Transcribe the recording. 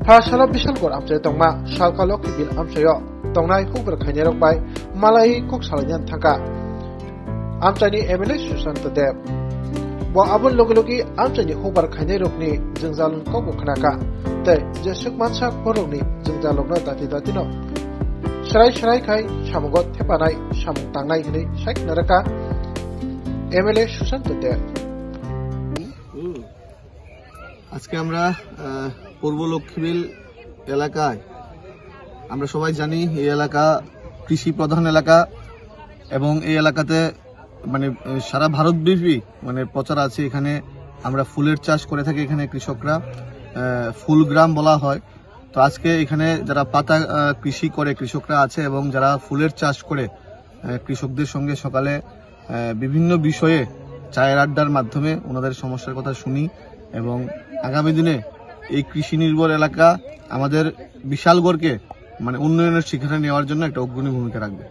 Pasala Bishalgor Amjay Tongma, Shalkalok Bil Amsayo, Tongnai Hoover Kanyarok by Malay Kok Salayan Tanka. Amchani Emily Susan to Deb. Wa Abun Logilogi, Amchani Hoover Kanyarokni, Zenzalun Koko Kanaka, the Jesuk Mansak Poroni, Zenzalogna Datino. Sharai Kai, Shamagot Tepanai, Shamutangai, Shak Naraka, Emily Susan to Deb. আজকে আমরা পূর্ব লক্ষ্মীবিল এলাকায় আমরা সবাই জানি এই এলাকা কৃষি প্রধান এলাকা এবং এই এলাকাতে মানে সারা ভারতব্যাপী মানে প্রচার আছে। এখানে আমরা ফুলের চাষ করে থাকি, এখানে কৃষকরা ফুল গ্রাম বলা হয়। তো আজকে এখানে যারা পাতা কৃষি করে কৃষকরা আছে এবং যারা ফুলের চাষ করে কৃষকদের সঙ্গে সকালে বিভিন্ন বিষয়ে চায়ের আড্ডার মাধ্যমে ওনাদের সমস্যার কথা শুনি এবং আগামী দিনে এই কৃষি নির্ভর এলাকা আমাদের বিশালগড়কে মানে উন্নয়নের শিখরে নেওয়ার জন্য একটা অগ্রণী ভূমিকা রাখবে।